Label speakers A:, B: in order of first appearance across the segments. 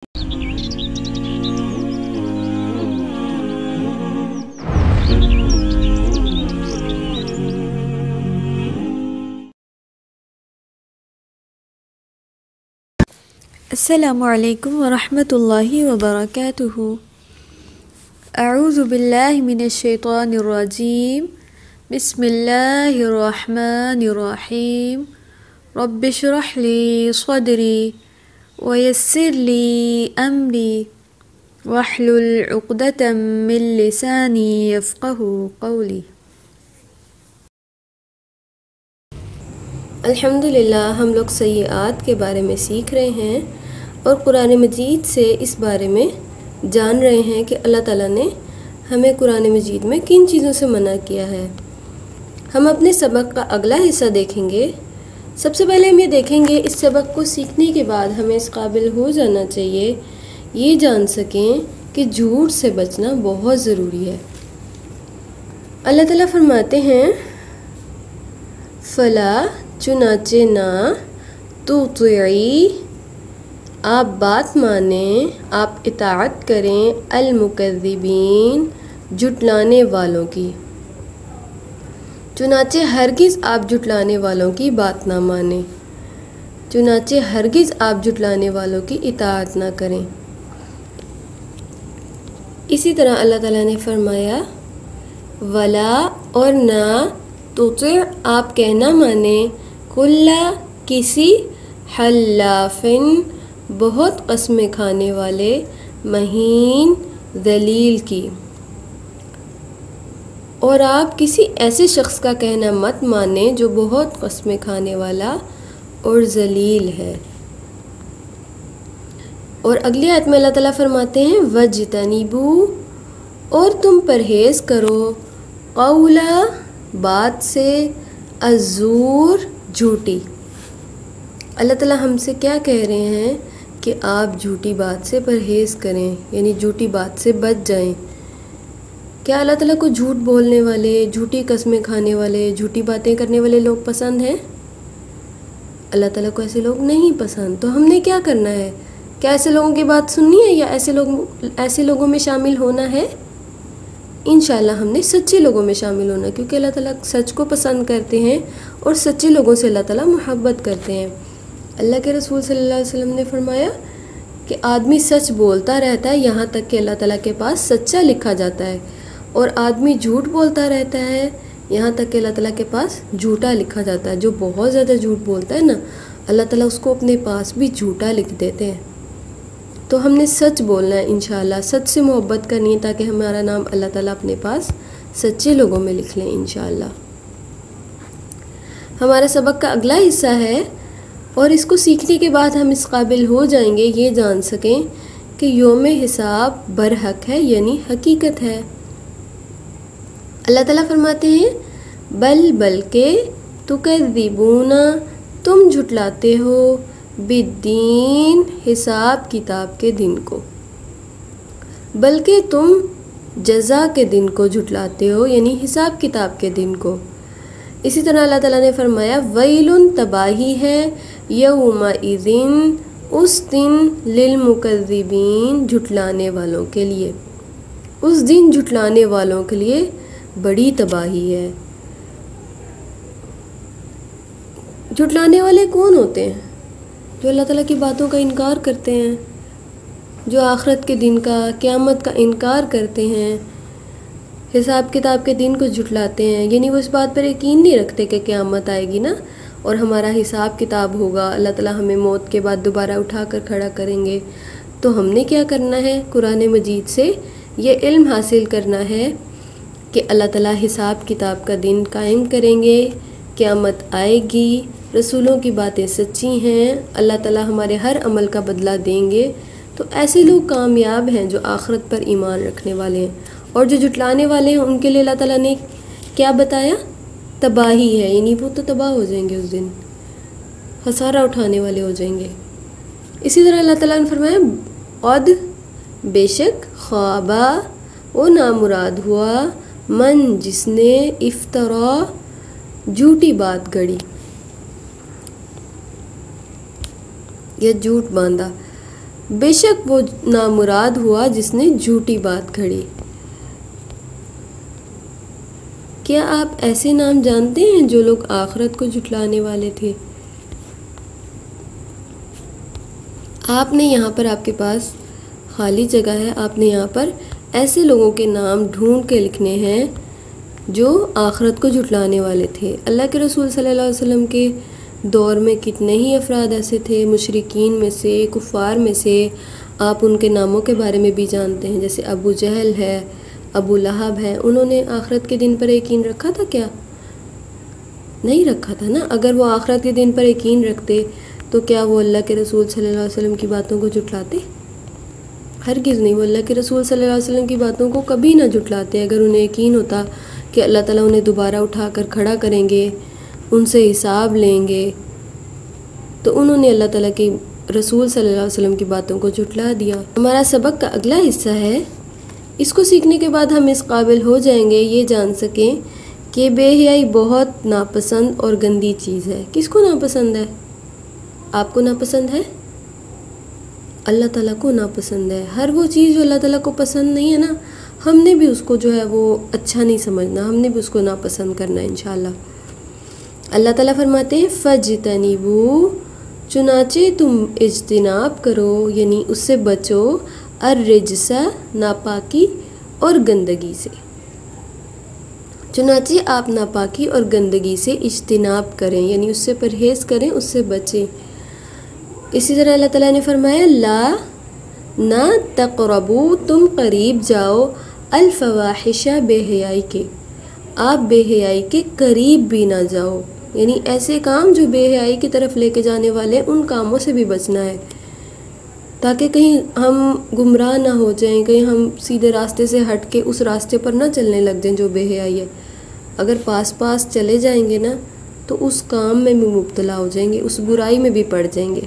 A: السلام علیکم ورحمۃ اللہ وبرکاتہ۔ اعوذ باللہ من الشیطان الرجیم، بسم اللہ الرحمن الرحیم۔ رب اشرح لی صدری ویسر لی امری واحلل عقدۃ من لسانی یفقہوا قولی۔
B: الحمدللہ ہم لوگ سیئات کے بارے میں سیکھ رہے ہیں اور قرآن مجید سے اس بارے میں جان رہے ہیں کہ اللہ تعالیٰ نے ہمیں قرآن مجید میں کن چیزوں سے منع کیا ہے۔ ہم اپنے سبق کا اگلا حصہ دیکھیں گے۔ سب سے پہلے ہم یہ دیکھیں گے اس سبق کو سیکھنے کے بعد ہمیں اس قابل ہو جانا چاہیے یہ جان سکیں کہ جھوٹ سے بچنا بہت ضروری ہے۔ اللہ تعالیٰ فرماتے ہیں فلا چنانچہ نہ تطیعی آپ بات مانیں، آپ اطاعت کریں المکذبین جھٹلانے والوں کی۔ چنانچہ ہرگز آپ جھٹلانے والوں کی بات نہ مانیں، چنانچہ ہرگز آپ جھٹلانے والوں کی اطاعت نہ کریں۔ اسی طرح اللہ تعالیٰ نے فرمایا ولا اور نہ تطع آپ کہنا مانیں کل کسی حلافن بہت قسمیں کھانے والے مہین ذلیل کی، اور آپ کسی ایسے شخص کا کہنا مت مانیں جو بہت قسمیں کھانے والا اور ذلیل ہے۔ اور اگلی آیت میں اللہ تعالیٰ فرماتے ہیں وَاجْتَنِبُوا اور تم پرہیز کرو قولا بات سے الزور جھوٹی۔ اللہ تعالیٰ ہم سے کیا کہہ رہے ہیں کہ آپ جھوٹی بات سے پرہیز کریں، یعنی جھوٹی بات سے بچ جائیں۔ کیا اللہ تعالیٰ کو جھوٹ بولنے والے، جھوٹی قسمیں کھانے والے، جھوٹی باتیں کرنے والے لوگ پسند ہیں؟ اللہ تعالیٰ کو ایسے لوگ نہیں پسند۔ تو ہم نے کیا کرنا ہے؟ کیا ایسے لوگوں کی بات سننی ہے یا ایسے لوگوں میں شامل ہونا ہے؟ انشاءاللہ ہم نے سچے لوگوں میں شامل ہونا، کیونکہ اللہ تعالیٰ سچ کو پسند کرتے ہیں اور سچے لوگوں سے اللہ تعالیٰ محبت کرتے ہیں۔ اللہ کے رسول صلی اللہ علیہ وسلم نے فرمایا کہ آدمی سچ بولتا رہتا ہے یہاں تک کہ اللہ تعالیٰ کے پاس سچا لکھا جاتا ہے، اور آدمی جھوٹ بولتا رہتا ہے یہاں تک کہ اللہ تعالیٰ کے پاس جھوٹا لکھا جاتا ہے۔ جو بہت زیادہ جھوٹ بولتا ہے نا، اللہ تعالیٰ اس کو اپنے پاس بھی جھوٹا لکھ دیتے ہیں۔ تو ہم نے سچ بولنا ہے انشاءاللہ، سچ سے محبت کرنی ہے تاکہ ہمارا نام اللہ تعالیٰ اپنے پاس سچے لوگوں میں لکھ لیں انشاءاللہ۔ ہمارا سبق کا اگلا حصہ ہے، اور اس کو سیکھنے کے بعد ہم اس قابل ہو جائیں گے یہ جان سکیں کہ یوم حساب برحق ہے، یعنی حقیقت ہے۔ اللہ تعالیٰ فرماتے ہیں بلکہ تکذبون تم جھٹلاتے ہو بالدین حساب کتاب کے دن کو، بلکہ تم جزا کے دن کو جھٹلاتے ہو، یعنی حساب کتاب کے دن کو۔ اسی طرح اللہ تعالیٰ نے فرمایا ویل تباہی ہے یومئذ اس دن للمکذبین جھٹلانے والوں کے لیے، اس دن جھٹلانے والوں کے لیے بڑی تباہی ہے۔ جھٹلانے والے کون ہوتے ہیں؟ جو اللہ تعالیٰ کی باتوں کا انکار کرتے ہیں، جو آخرت کے دن کا، قیامت کا انکار کرتے ہیں، حساب کتاب کے دن کو جھٹلاتے ہیں، یعنی وہ اس بات پر یقین نہیں رکھتے کہ قیامت آئے گی نا اور ہمارا حساب کتاب ہوگا، اللہ تعالیٰ ہمیں موت کے بعد دوبارہ اٹھا کر کھڑا کریں گے۔ تو ہم نے کیا کرنا ہے؟ قرآن مجید سے یہ علم حاصل کرنا ہے کہ اللہ تعالیٰ حساب کتاب کا دن قائم کریں گے، قیامت آئے گی، رسولوں کی باتیں سچی ہیں، اللہ تعالیٰ ہمارے ہر عمل کا بدلہ دیں گے۔ تو ایسے لوگ کامیاب ہیں جو آخرت پر ایمان رکھنے والے ہیں، اور جو جھٹلانے والے ہیں ان کے لیے اللہ تعالیٰ نے کیا بتایا؟ تباہی ہے، یعنی وہ تو تباہ ہو جائیں گے، اس دن خسارہ اٹھانے والے ہو جائیں گے۔ اسی طرح اللہ تعالیٰ نے فرمایا قد بے شک خوابہ وہ نامراد ہوا من جس نے افطرا جھوٹی بات گڑی یا جھوٹ باندھا۔ بے شک وہ نامراد ہوا جس نے جھوٹی بات گھڑی۔ کیا آپ ایسے نام جانتے ہیں جو لوگ آخرت کو جھٹلانے والے تھے؟ آپ نے یہاں پر، آپ کے پاس خالی جگہ ہے، آپ نے یہاں پر ایسے لوگوں کے نام ڈھونڈ کے لکھنے ہیں جو آخرت کو جھٹلانے والے تھے۔ اللہ کے رسول صلی اللہ علیہ وسلم کے دور میں کتنے ہی افراد ایسے تھے، مشرکین میں سے، کفار میں سے۔ آپ ان کے ناموں کے بارے میں بھی جانتے ہیں، جیسے ابو جہل ہے، ابو لہب ہے۔ انہوں نے آخرت کے دن پر یقین رکھا تھا کیا؟ نہیں رکھا تھا نا۔ اگر وہ آخرت کے دن پر یقین رکھتے تو کیا وہ اللہ کے رسول صلی اللہ علیہ وسلم کی باتوں کو جھٹلاتے؟ ہرگز نہیں۔ وہ اللہ کے رسول صلی اللہ علیہ وسلم کی باتوں کو کبھی نہ جھٹلاتے۔ اگر انہیں یقین ہوتا کہ اللہ تعالیٰ انہیں دوبارہ اٹھا کر کھڑا کریں گے، ان سے حساب لیں گے، تو انہوں نے اللہ تعالیٰ کی رسول صلی اللہ علیہ وسلم کی باتوں کو جھٹلا دیا۔ ہمارا سبق کا اگلا حصہ ہے، اس کو سیکھنے کے بعد ہم اس قابل ہو جائیں گے یہ جان سکیں کہ بے حیائی بہت ناپسند اور گندی چیز ہے۔ کس کو ناپسند ہے؟ آپ کو ناپسند ہے؟ اللہ تعالیٰ کو ناپسند ہے۔ ہر وہ چیز جو اللہ تعالیٰ کو پسند نہیں ہے نا، ہم نے بھی اس کو جو ہے وہ اچھا نہیں سمجھنا، ہم نے بھی اس کو ناپسند کرنا ہے انشاءاللہ۔ اللہ تعالیٰ فرماتے ہیں فَاجْتَنِبُوا، چنانچہ تم اجتناب کرو، یعنی اس سے بچو، الرجس، ناپاکی اور گندگی سے۔ چنانچہ آپ ناپاکی اور گندگی سے اجتناب کریں، یعنی اس سے پرہیز کریں، اس سے بچیں۔ اسی طرح اللہ تعالیٰ نے فرمایا لا، نہ تقربو، تم قریب جاؤ، الفواحش، بے حیائی کے، آپ بے حیائی کے قریب بھی نہ جاؤ، یعنی ایسے کام جو بے حیائی کی طرف لے کے جانے والے، ان کاموں سے بھی بچنا ہے، تاکہ کہیں ہم گمراہ نہ ہو جائیں، کہیں ہم سیدھے راستے سے ہٹ کے اس راستے پر نہ چلنے لگ جائیں جو بے حیائی ہے۔ اگر پاس پاس چلے جائیں گے نا تو اس کام میں بھی مبتلا ہو جائیں گے، اس برائی میں بھی پڑ جائیں گے۔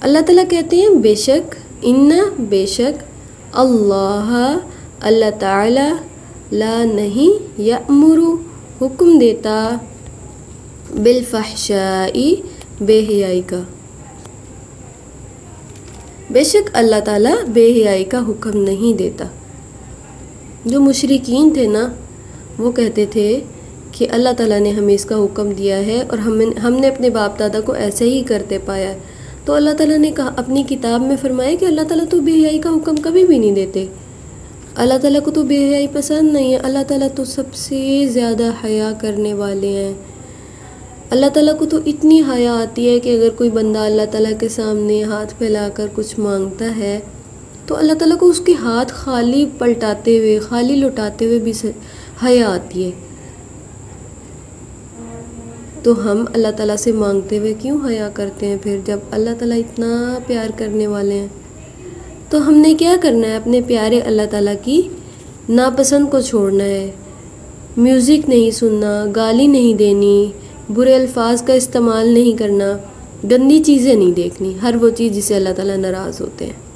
B: اللہ تعالیٰ کہتے ہیں بے شک، ان، بے شک، اللہ، اللہ تعالیٰ، لا نہیں، یأمر، حکم دیتا، بالفحشاء، بے حیائی کا۔ بے شک اللہ تعالیٰ بے حیائی کا حکم نہیں دیتا۔ جو مشرکین تھے نا، وہ کہتے تھے کہ اللہ تعالیٰ نے ہمیں اس کا حکم دیا ہے اور ہم نے اپنے باپ دادا کو ایسے ہی کرتے پایا ہے، تو اللہ تعالیٰ نے کہا اپنی کتاب میں فرمایا کہ اللہ تعالیٰ تو بے حیائی کا حکم کبھی بھی نہیں دیتے، اللہ تعالیٰ کو تو بے حیائی پسند نہیں ہے، اللہ تعالیٰ تو سب سے زیادہ حیا کرنے والے ہیں۔ اللہ تعالیٰ کو تو اتنی حیا آتی ہے کہ اگر کوئی بندہ اللہ تعالیٰ کے سامنے ہاتھ پھیلا کر کچھ مانگتا ہے تو اللہ تعالیٰ کو اس کے ہاتھ خالی پلٹاتے ہوئے، خالی لوٹاتے ہوئے بھی حیا آتی ہے، تو ہم اللہ تعالیٰ سے مانگتے ہوئے کیوں حیا کرتے ہیں پھر، جب اللہ تعالیٰ اتنا پیار کرنے والے ہیں؟ تو ہم نے کیا کرنا ہے؟ اپنے پیارے اللہ تعالیٰ کی ناپسند کو چھوڑنا ہے، میوزک نہیں سننا، گالی نہیں دینی، برے الفاظ کا استعمال نہیں کرنا، گندی چیزیں نہیں دیکھنی، ہر وہ چیز جسے اللہ تعالیٰ ناراض ہوتے ہیں۔